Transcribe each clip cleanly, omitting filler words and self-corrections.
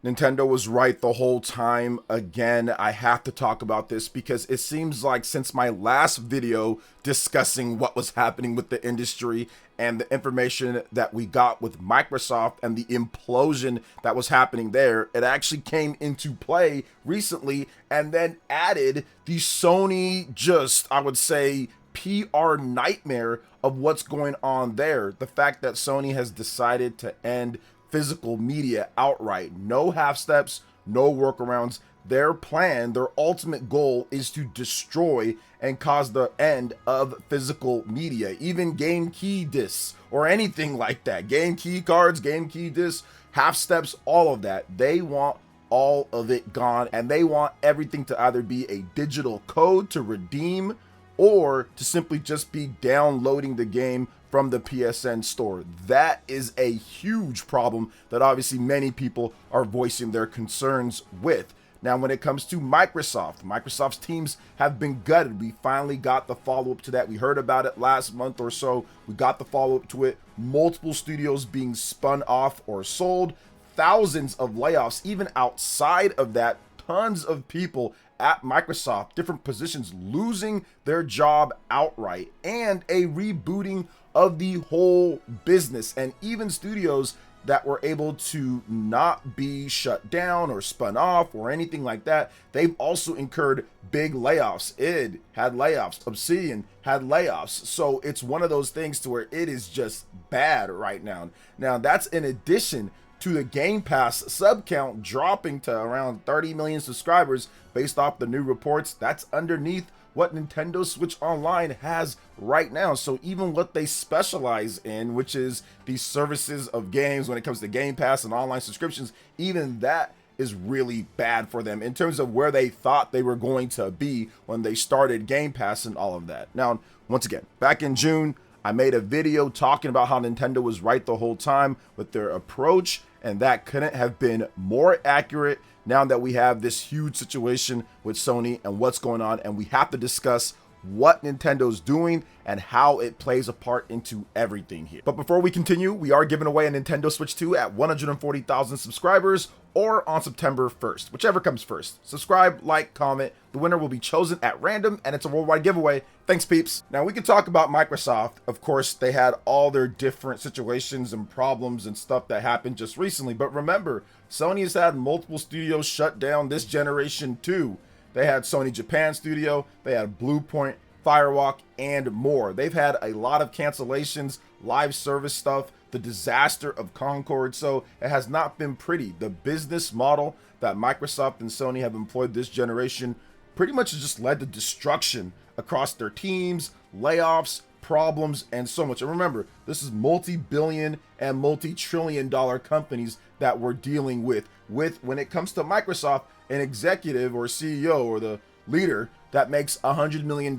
Nintendo was right the whole time. Again, I have to talk about this because it seems like since my last video discussing what was happening with the industry and the information that we got with Microsoft and the implosion that was happening there, it actually came into play recently and then added the Sony, just, I would say, PR nightmare of what's going on there. The fact that Sony has decided to end physical media outright. No half steps, no workarounds. Their plan, their ultimate goal is to destroy and cause the end of physical media, even game key discs or anything like that. Game key cards, game key discs, half steps, all of that. They want all of it gone, and they want everything to either be a digital code to redeem or to simply just be downloading the game from the PSN store. That is a huge problem that obviously many people are voicing their concerns with. Now, when it comes to Microsoft's teams have been gutted. We finally got the follow-up to that. We heard about it last month or so. We got the follow-up to it. Multiple studios being spun off or sold. Thousands of layoffs, even outside of that. Tons of people at Microsoft, different positions, losing their job outright, and a rebooting of the whole business. And even studios that were able to not be shut down or spun off or anything like that, they've also incurred big layoffs. id had layoffs, Obsidian had layoffs. So it's one of those things to where it is just bad right now. Now that's in addition to the Game Pass sub count dropping to around 30 million subscribers based off the new reports. That's underneath what Nintendo Switch Online has right now. So even what they specialize in, which is these services of games when it comes to Game Pass and online subscriptions, even that is really bad for them in terms of where they thought they were going to be when they started Game Pass and all of that. Now, once again, back in June, I made a video talking about how Nintendo was right the whole time with their approach, and that couldn't have been more accurate now that we have this huge situation with Sony and what's going on, and we have to discuss what Nintendo's doing and how it plays a part into everything here. But before we continue, we are giving away a Nintendo Switch 2 at 140,000 subscribers or on September 1st, whichever comes first. Subscribe, like, comment. The winner will be chosen at random, and it's a worldwide giveaway. Thanks, peeps. Now we can talk about Microsoft. Of course, they had all their different situations and problems and stuff that happened just recently, but remember, Sony has had multiple studios shut down this generation too. They had Sony Japan Studio, they had Bluepoint, Firewalk, and more. They've had a lot of cancellations, live service stuff, the disaster of Concord, so it has not been pretty. The business model that Microsoft and Sony have employed this generation pretty much has just led to destruction across their teams, layoffs, problems, and so much. And remember, this is multi-billion and multi-trillion dollar companies that we're dealing with. When it comes to Microsoft, an executive or CEO or the leader that makes $100 million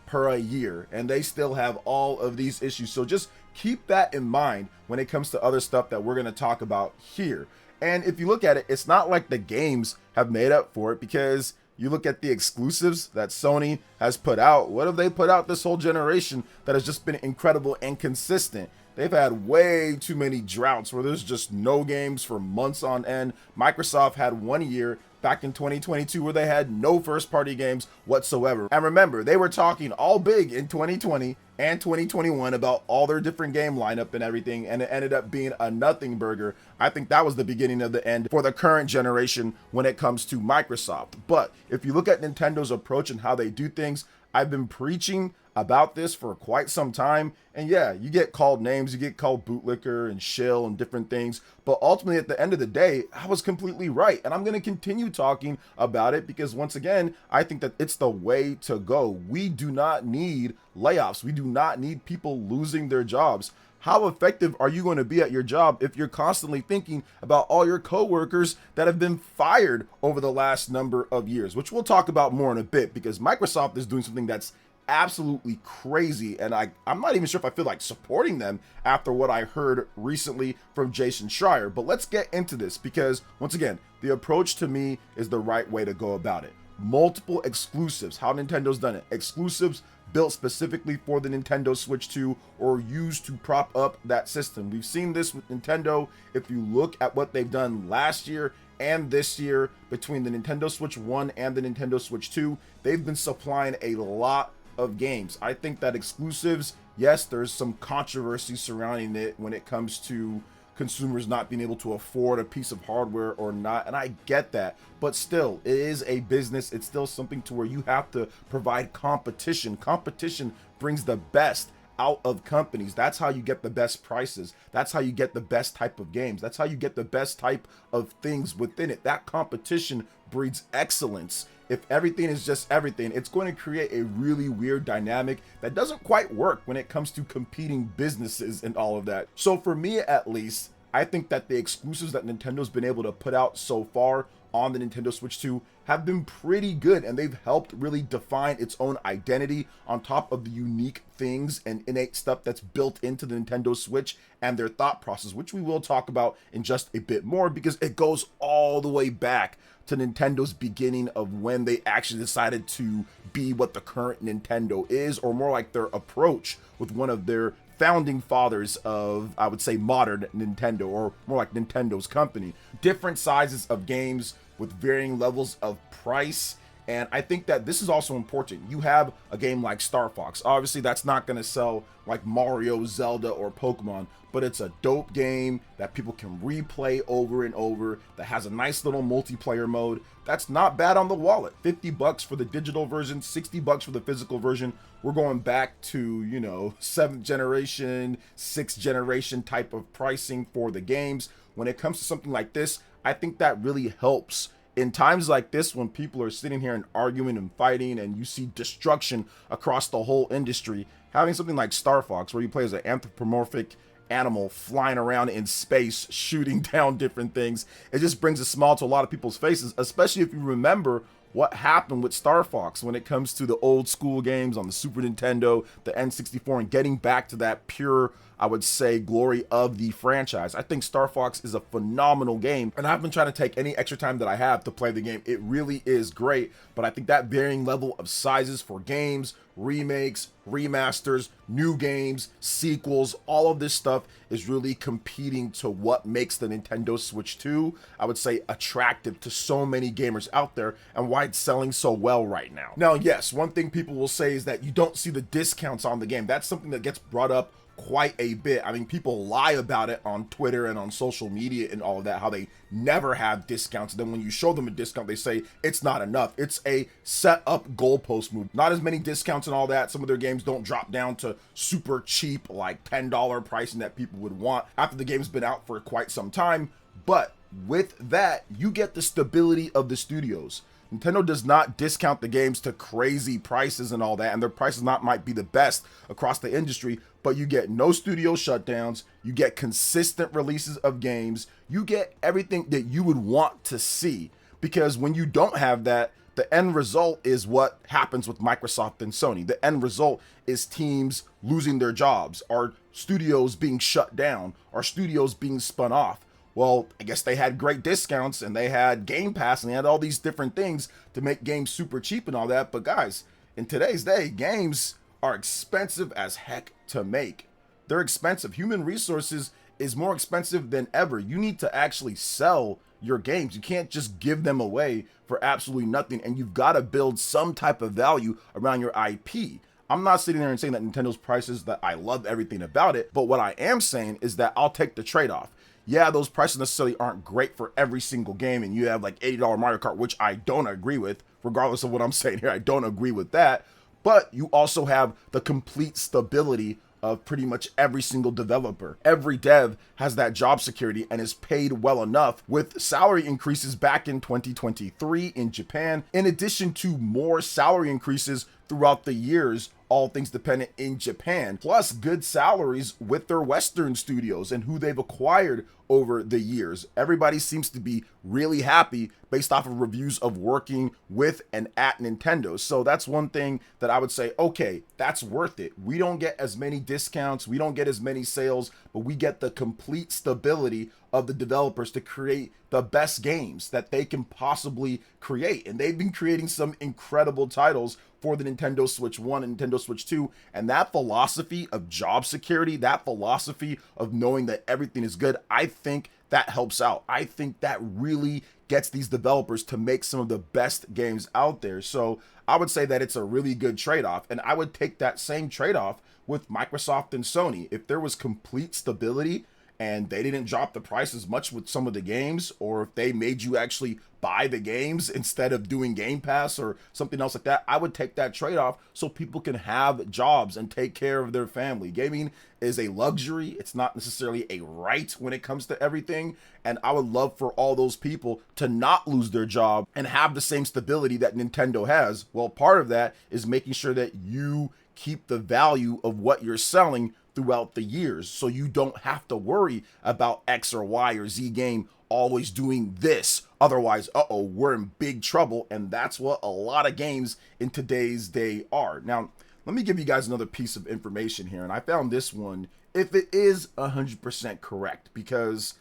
per a year, and they still have all of these issues. So just keep that in mind when it comes to other stuff that we're going to talk about here. And if you look at it, it's not like the games have made up for it, because you look at the exclusives that Sony has put out. What have they put out this whole generation that has just been incredible and consistent? They've had way too many droughts where there's just no games for months on end. Microsoft had 1 year back in 2022 where they had no first-party games whatsoever. And remember, they were talking all big in 2020 and 2021 about all their different game lineup and everything, and it ended up being a nothing burger. I think that was the beginning of the end for the current generation when it comes to Microsoft. But if you look at Nintendo's approach and how they do things, I've been preaching about this for quite some time, and yeah, you get called names, you get called bootlicker and shill and different things, but ultimately at the end of the day, I was completely right, and I'm going to continue talking about it because once again, I think that it's the way to go. We do not need layoffs. We do not need people losing their jobs. How effective are you going to be at your job if you're constantly thinking about all your coworkers that have been fired over the last number of years, which we'll talk about more in a bit, because Microsoft is doing something that's absolutely crazy, and I'm not even sure if I feel like supporting them after what I heard recently from Jason Schreier. But let's get into this, because once again, the approach to me is the right way to go about it. Multiple exclusives, how Nintendo's done it. Exclusives built specifically for the Nintendo Switch 2 or used to prop up that system. We've seen this with Nintendo. If you look at what they've done last year and this year between the Nintendo Switch 1 and the Nintendo Switch 2, they've been supplying a lot of games. I think that exclusives, yes, there's some controversy surrounding it when it comes to consumers not being able to afford a piece of hardware or not, and I get that, but still, it is a business. It's still something to where you have to provide competition. Competition brings the best out of companies. That's how you get the best prices. That's how you get the best type of games. That's how you get the best type of things within it. That competition breeds excellence. If everything is just everything, it's going to create a really weird dynamic that doesn't quite work when it comes to competing businesses and all of that. So for me, at least, I think that the exclusives that Nintendo's been able to put out so far on the Nintendo Switch 2 have been pretty good, and they've helped really define its own identity on top of the unique things and innate stuff that's built into the Nintendo Switch and their thought process, which we will talk about in just a bit more because it goes all the way back to Nintendo's beginning of when they actually decided to be what the current Nintendo is, or more like their approach with one of their founding fathers of, I would say, modern Nintendo, or more like Nintendo's company. Different sizes of games with varying levels of price. And I think that this is also important. You have a game like Star Fox. Obviously, that's not going to sell like Mario, Zelda, or Pokemon, but it's a dope game that people can replay over and over, that has a nice little multiplayer mode. That's not bad on the wallet. $50 for the digital version, $60 for the physical version. We're going back to, 7th generation, 6th generation type of pricing for the games. When it comes to something like this, I think that really helps. In times like this, when people are sitting here and arguing and fighting and you see destruction across the whole industry, having something like Star Fox, where you play as an anthropomorphic animal flying around in space, shooting down different things, it just brings a smile to a lot of people's faces, especially if you remember what happened with Star Fox when it comes to the old school games on the Super Nintendo, the N64, and getting back to that pure, I would say, glory of the franchise. I think Star Fox is a phenomenal game, and I've been trying to take any extra time that I have to play the game. It really is great, but I think that varying level of sizes for games, remakes, remasters, new games, sequels, all of this stuff is really competing to what makes the Nintendo Switch 2, I would say, attractive to so many gamers out there and why it's selling so well right now. Now, yes, one thing people will say is that you don't see the discounts on the game. That's something that gets brought up quite a bit. I mean, people lie about it on Twitter and on social media and all of that, how they never have discounts. And then when you show them a discount, they say it's not enough. It's a set up goalpost move. Not as many discounts and all that. Some of their games don't drop down to super cheap, like $10 pricing that people would want after the game's been out for quite some time. But with that, you get the stability of the studios. Nintendo does not discount the games to crazy prices and all that, and their prices might be the best across the industry, but you get no studio shutdowns, you get consistent releases of games, you get everything that you would want to see, because when you don't have that, the end result is what happens with Microsoft and Sony. The end result is teams losing their jobs, or studios being shut down, or studios being spun off. Well, I guess they had great discounts and they had Game Pass and they had all these different things to make games super cheap and all that. But guys, in today's day, games are expensive as heck to make. They're expensive. Human resources is more expensive than ever. You need to actually sell your games. You can't just give them away for absolutely nothing. And you've got to build some type of value around your IP. I'm not sitting there and saying that Nintendo's prices, that I love everything about it. But what I am saying is that I'll take the trade-off. Yeah, those prices necessarily aren't great for every single game, and you have like $80 Mario Kart, which I don't agree with, regardless of what I'm saying here. I don't agree with that. But you also have the complete stability of pretty much every single developer. Every dev has that job security and is paid well enough, with salary increases back in 2023 in Japan, in addition to more salary increases throughout the years, all things dependent, in Japan, plus good salaries with their Western studios and who they've acquired over the years. Everybody seems to be really happy based off of reviews of working with and at Nintendo. So that's one thing that I would say, okay, that's worth it. We don't get as many discounts, we don't get as many sales, but we get the complete stability of the developers to create the best games that they can possibly create. And they've been creating some incredible titles for the Nintendo Switch 1 and Nintendo Switch 2. And that philosophy of job security, that philosophy of knowing that everything is good, I think that helps out. I think that really gets these developers to make some of the best games out there. So I would say that it's a really good trade-off. And I would take that same trade-off with Microsoft and Sony. If there was complete stability and they didn't drop the price as much with some of the games, or if they made you actually buy the games instead of doing Game Pass or something else like that, I would take that trade-off so people can have jobs and take care of their family. Gaming is a luxury. It's not necessarily a right when it comes to everything. And I would love for all those people to not lose their job and have the same stability that Nintendo has. Well, part of that is making sure that you keep the value of what you're selling throughout the years, so you don't have to worry about X or Y or Z game always doing this. Otherwise, we're in big trouble. And that's what a lot of games in today's day are. Now, let me give you guys another piece of information here. And I found this one, if it is 100% correct, because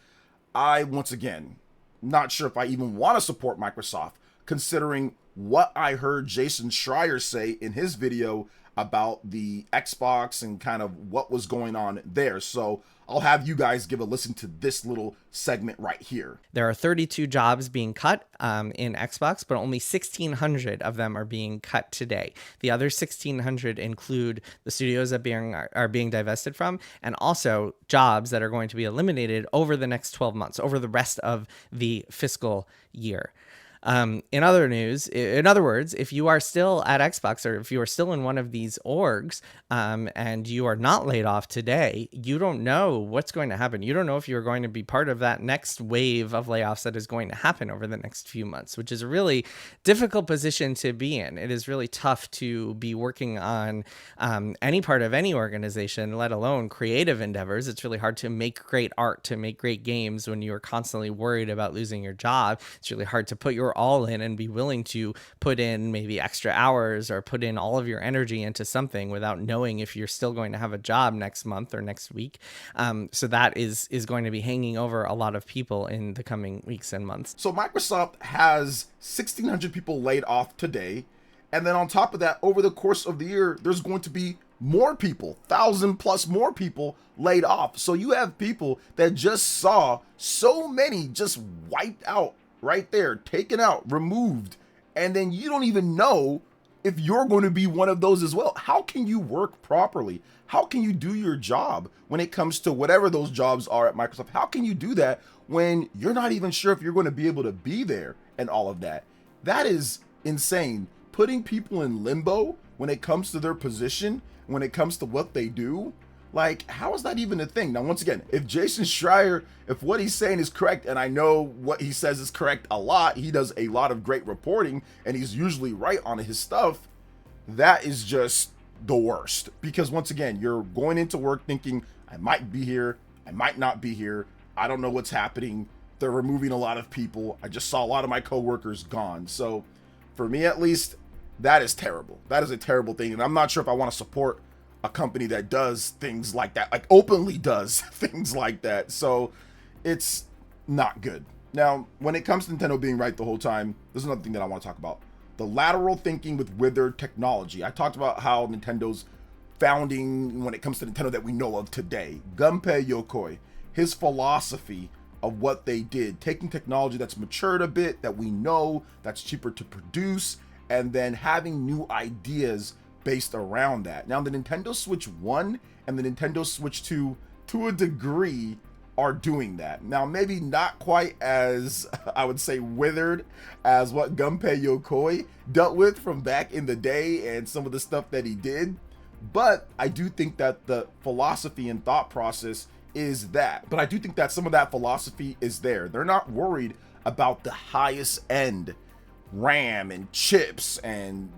I, once again, not sure if I even want to support Microsoft, considering what I heard Jason Schreier say in his video about the Xbox and kind of what was going on there. So I'll have you guys give a listen to this little segment right here. There are 32 jobs being cut in Xbox, but only 1,600 of them are being cut today. The other 1,600 include the studios that are being divested from, and also jobs that are going to be eliminated over the next 12 months, over the rest of the fiscal year. In other news, in other words, if you are still at Xbox, or if you are still in one of these orgs, and you are not laid off today, you don't know what's going to happen. You don't know if you're going to be part of that next wave of layoffs that is going to happen over the next few months, which is a really difficult position to be in. It is really tough to be working on any part of any organization, let alone creative endeavors. It's really hard to make great art, to make great games when you're constantly worried about losing your job. It's really hard to put your all in and be willing to put in maybe extra hours or put in all of your energy into something without knowing if you're still going to have a job next month or next week. So that is going to be hanging over a lot of people in the coming weeks and months. So Microsoft has 1,600 people laid off today. And then on top of that, over the course of the year, there's going to be more people, 1,000 plus more people laid off. So you have people that just saw so many just wiped out right there, taken out, removed, and then you don't even know if you're going to be one of those as well. How can you work properly? How can you do your job when it comes to whatever those jobs are at Microsoft? How can you do that when you're not even sure if you're going to be able to be there and all of that? That is insane. Putting people in limbo when it comes to their position, when it comes to what they do. Like, how is that even a thing? Now, once again, if Jason Schreier, if what he's saying is correct, and I know what he says is correct a lot, he does a lot of great reporting, and he's usually right on his stuff, that is just the worst. Because once again, you're going into work thinking, I might be here, I might not be here, I don't know what's happening, they're removing a lot of people, I just saw a lot of my coworkers gone. So, for me at least, that is terrible. That is a terrible thing, and I'm not sure if I want to support a company that does things like that, like openly does things like that. So it's not good. Now, when it comes to Nintendo being right the whole time, there's another thing that I want to talk about. The lateral thinking with withered technology. I talked about how Nintendo's founding when it comes to Nintendo that we know of today. Gunpei Yokoi, his philosophy of what they did, taking technology that's matured a bit, that we know, that's cheaper to produce, and then having new ideas based around that. Now, the Nintendo Switch 1 and the Nintendo Switch 2, to a degree, are doing that. Now, maybe not quite as, I would say, withered as what Gunpei Yokoi dealt with from back in the day and some of the stuff that he did, but I do think that the philosophy and thought process is that. But I do think that some of that philosophy is there. They're not worried about the highest end RAM and chips and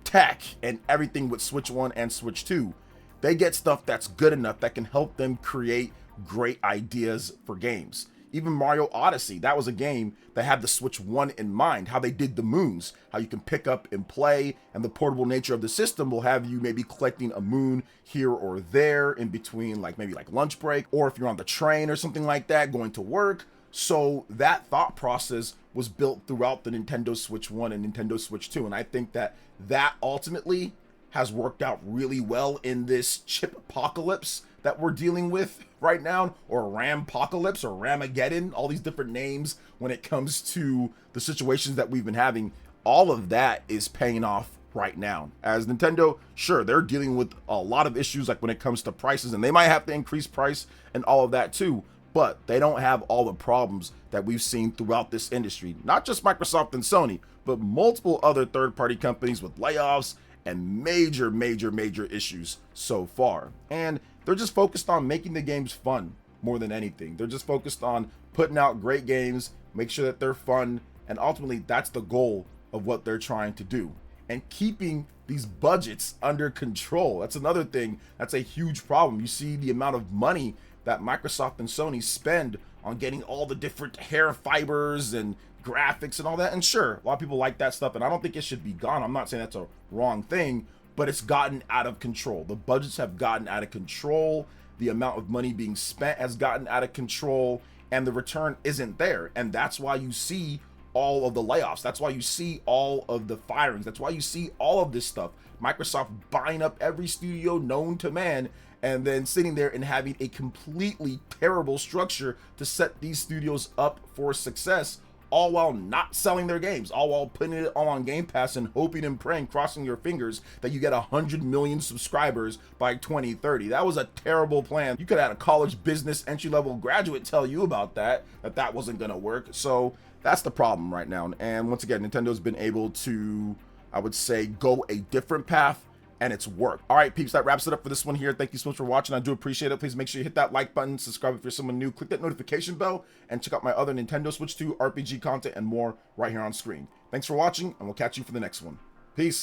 tech and everything with Switch 1 and Switch 2. They get stuff that's good enough that can help them create great ideas for games. Even Mario Odyssey, that was a game that had the Switch 1 in mind, how they did the moons, how you can pick up and play, and the portable nature of the system will have you maybe collecting a moon here or there in between, like maybe like lunch break, or if you're on the train or something like that, going to work. So that thought process was built throughout the Nintendo Switch 1 and Nintendo Switch 2, and I think that that ultimately has worked out really well in this chip apocalypse that we're dealing with right now, or Rampocalypse or Ramageddon, all these different names when it comes to the situations that we've been having. All of that is paying off right now. As Nintendo, sure, they're dealing with a lot of issues, like when it comes to prices, and they might have to increase price and all of that too, but they don't have all the problems that we've seen throughout this industry. Not just Microsoft and Sony, but multiple other third-party companies with layoffs and major issues so far. And they're just focused on making the games fun more than anything. They're just focused on putting out great games, make sure that they're fun, and ultimately that's the goal of what they're trying to do. And keeping these budgets under control. That's another thing that's a huge problem. You see the amount of money that Microsoft and Sony spend on getting all the different hair fibers and graphics and all that. And sure, a lot of people like that stuff, and I don't think it should be gone. I'm not saying that's a wrong thing, but it's gotten out of control. The budgets have gotten out of control. The amount of money being spent has gotten out of control, and the return isn't there. And that's why you see all of the layoffs. That's why you see all of the firings. That's why you see all of this stuff. Microsoft buying up every studio known to man, and then sitting there and having a completely terrible structure to set these studios up for success, all while not selling their games, all while putting it all on Game Pass and hoping and praying, crossing your fingers that you get 100 million subscribers by 2030. That was a terrible plan. You could have had a college business entry-level graduate tell you about that wasn't gonna work. So that's the problem right now. And once again, Nintendo's been able to, I would say, go a different path, and it's worked. All right, peeps, that wraps it up for this one here. Thank you so much for watching. I do appreciate it. Please make sure you hit that like button, subscribe if you're someone new, click that notification bell, and check out my other Nintendo Switch 2 RPG content and more right here on screen. Thanks for watching, and we'll catch you for the next one. Peace.